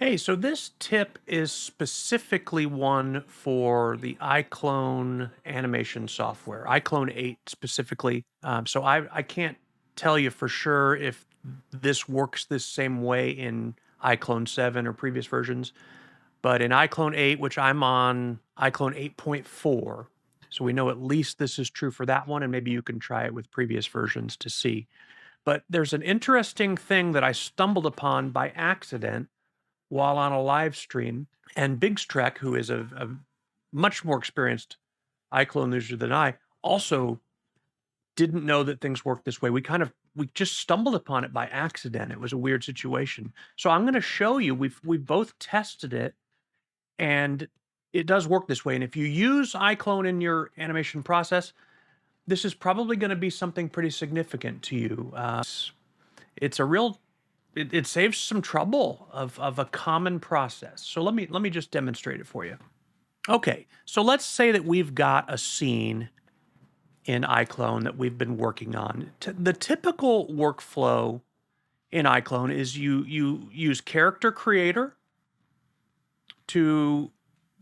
Hey, so this tip is specifically one for the iClone animation software, iClone 8 specifically. So I can't tell you for sure if this works this same way in iClone 7 or previous versions, but in iClone 8, which I'm on iClone 8.4, so we know at least this is true for that one, and maybe you can try it with previous versions to see. But there's an interesting thing that I stumbled upon by accident while on a live stream. And Bigstrek, who is a much more experienced iClone user than I, also didn't know that things work this way. We just stumbled upon it by accident. It was a weird situation. So I'm going to show you. We've both tested it, and it does work this way. And if you use iClone in your animation process, this is probably going to be something pretty significant to you. It's a real it saves some trouble of a common process. So let me just demonstrate it for you. Okay, so let's say that we've got a scene in iClone that we've been working on. The typical workflow in iClone is you use Character Creator to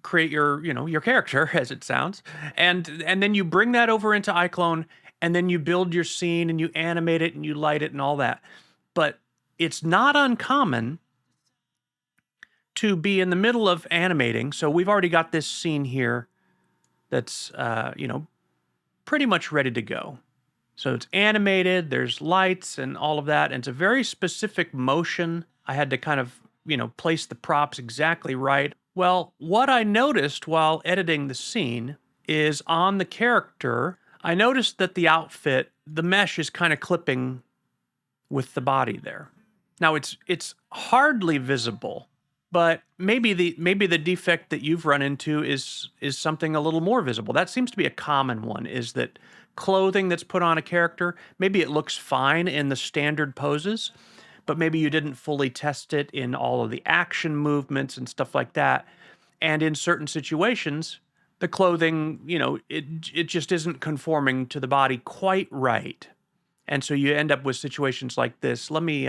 create your character, as it sounds, and then you bring that over into iClone, and then you build your scene and you animate it and you light it and all that. But it's not uncommon to be in the middle of animating. So we've already got this scene here that's, pretty much ready to go. So it's animated, there's lights and all of that. And it's a very specific motion. I had to kind of, place the props exactly right. Well, what I noticed while editing the scene is on the character, I noticed that the outfit, the mesh is kind of clipping with the body there. Now it's hardly visible, but maybe the defect that you've run into is something a little more visible. That seems to be a common one, is that clothing that's put on a character, maybe it looks fine in the standard poses, but maybe you didn't fully test it in all of the action movements and stuff like that. And in certain situations, the clothing, it just isn't conforming to the body quite right. And so you end up with situations like this. Let me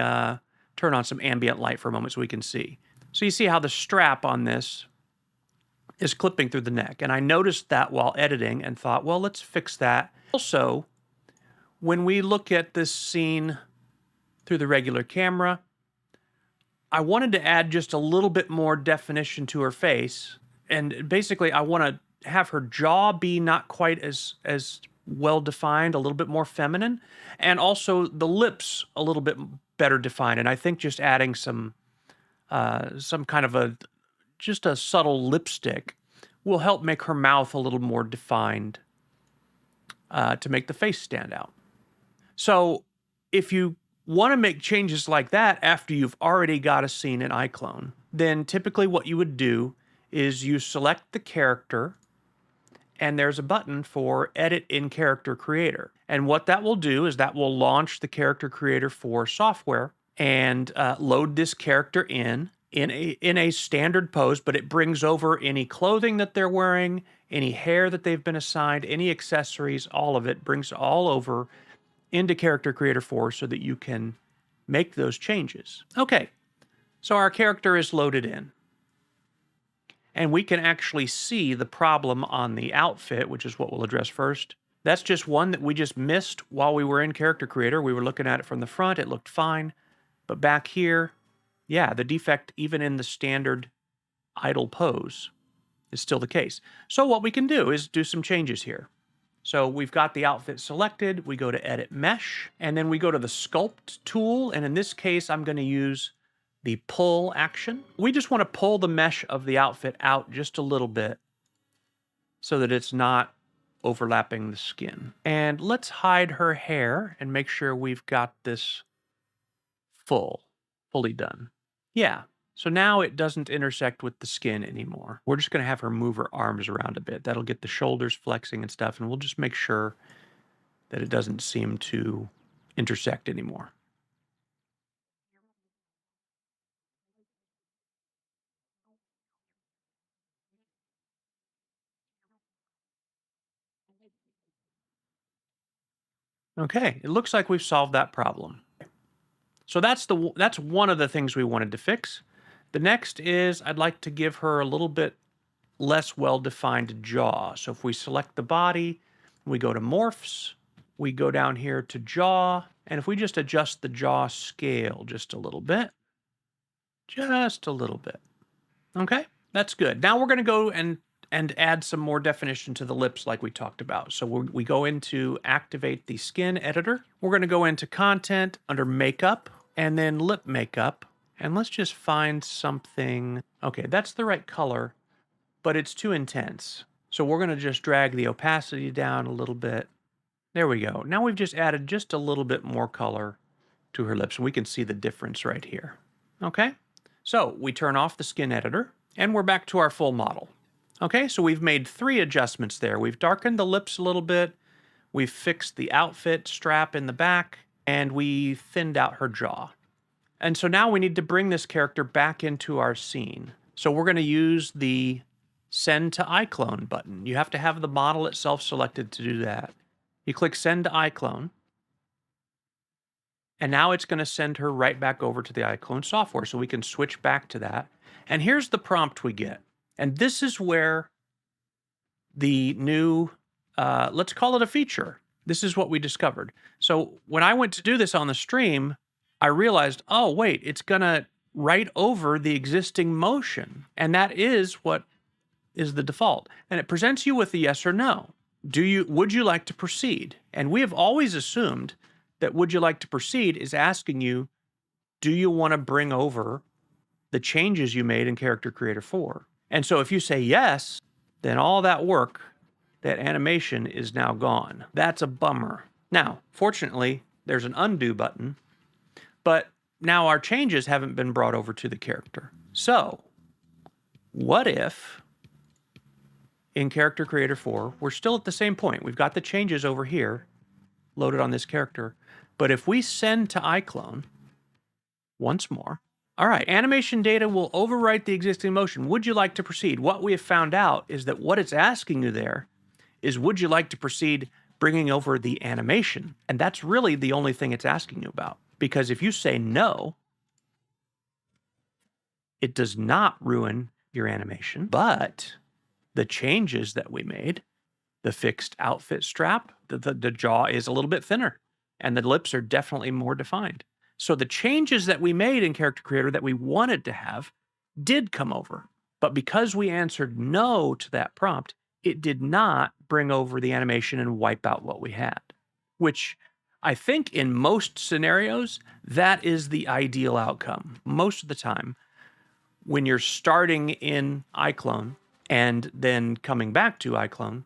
turn on some ambient light for a moment so we can see. So you see how the strap on this is clipping through the neck. And I noticed that while editing and thought, well, let's fix that. Also, when we look at this scene through the regular camera, I wanted to add just a little bit more definition to her face. And basically, I want to have her jaw be not quite as well defined, a little bit more feminine, and also the lips a little bit better defined. And I think just adding some kind of just a subtle lipstick will help make her mouth a little more defined to make the face stand out. So if you want to make changes like that after you've already got a scene in iClone, then typically what you would do is you select the character, and there's a button for Edit in Character Creator. And what that will do is that will launch the Character Creator 4 software and load this character in a standard pose, but it brings over any clothing that they're wearing, any hair that they've been assigned, any accessories, all of it, brings all over into Character Creator 4 so that you can make those changes. Okay, so our character is loaded in. And we can actually see the problem on the outfit, which is what we'll address first. That's just one that we just missed while we were in Character Creator. We were looking at it from the front. It looked fine. But back here, yeah, the defect, even in the standard idle pose, is still the case. So what we can do is do some changes here. So we've got the outfit selected. We go to Edit Mesh, and then we go to the Sculpt tool. And in this case, I'm going to use the pull action. We just want to pull the mesh of the outfit out just a little bit so that it's not overlapping the skin. And let's hide her hair and make sure we've got this fully done. Yeah, so now it doesn't intersect with the skin anymore. We're just going to have her move her arms around a bit. That'll get the shoulders flexing and stuff, and we'll just make sure that it doesn't seem to intersect anymore. Okay, it looks like we've solved that problem. So that's one of the things we wanted to fix. The next is I'd like to give her a little bit less well-defined jaw. So if we select the body, we go to morphs, we go down here to jaw, and if we just adjust the jaw scale just a little bit, okay, that's good. Now we're going to go and add some more definition to the lips like we talked about. So we go into activate the skin editor. We're going to go into content under makeup and then lip makeup. And let's just find something. Okay, that's the right color, but it's too intense. So we're going to just drag the opacity down a little bit. There we go. Now we've just added just a little bit more color to her lips, and we can see the difference right here. Okay, so we turn off the skin editor, and we're back to our full model. Okay, so we've made 3 adjustments there. We've darkened the lips a little bit, we've fixed the outfit strap in the back, and we thinned out her jaw. And so now we need to bring this character back into our scene. So we're going to use the Send to iClone button. You have to have the model itself selected to do that. You click Send to iClone, and now it's going to send her right back over to the iClone software, so we can switch back to that. And here's the prompt we get. And this is where the new, let's call it a feature. This is what we discovered. So when I went to do this on the stream, I realized, oh, wait, it's going to write over the existing motion. And that is what is the default. And it presents you with a yes or no. Would you like to proceed? And we have always assumed that would you like to proceed is asking you, do you want to bring over the changes you made in Character Creator 4? And so if you say yes, then all that work, that animation is now gone. That's a bummer. Now, fortunately, there's an undo button, but now our changes haven't been brought over to the character. So what if in Character Creator 4, we're still at the same point. We've got the changes over here loaded on this character. But if we send to iClone once more, all right, animation data will overwrite the existing motion. Would you like to proceed? What we have found out is that what it's asking you there is, would you like to proceed bringing over the animation? And that's really the only thing it's asking you about. Because if you say no, it does not ruin your animation, but the changes that we made, the fixed outfit strap, the jaw is a little bit thinner, and the lips are definitely more defined. So the changes that we made in Character Creator that we wanted to have did come over. But because we answered no to that prompt, it did not bring over the animation and wipe out what we had, which I think in most scenarios, that is the ideal outcome. Most of the time, when you're starting in iClone and then coming back to iClone,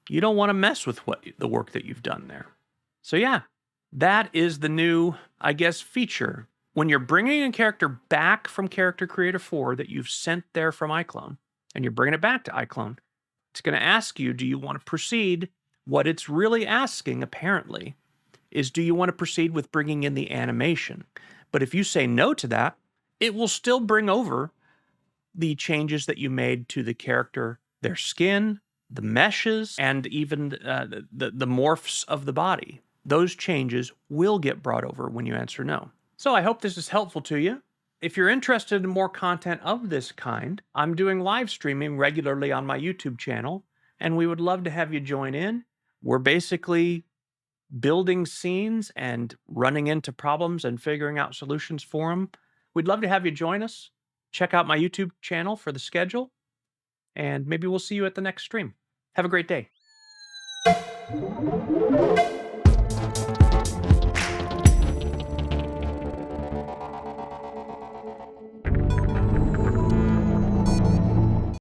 you don't want to mess with the work that you've done there. So yeah, that is the new, I guess, feature. When you're bringing a character back from Character Creator 4 that you've sent there from iClone, and you're bringing it back to iClone, it's going to ask you, do you want to proceed? What it's really asking, apparently, is do you want to proceed with bringing in the animation? But if you say no to that, it will still bring over the changes that you made to the character, their skin, the meshes, and even the morphs of the body. Those changes will get brought over when you answer no. So I hope this is helpful to you. If you're interested in more content of this kind, I'm doing live streaming regularly on my YouTube channel, and we would love to have you join in. We're basically building scenes and running into problems and figuring out solutions for them. We'd love to have you join us. Check out my YouTube channel for the schedule, and maybe we'll see you at the next stream. Have a great day.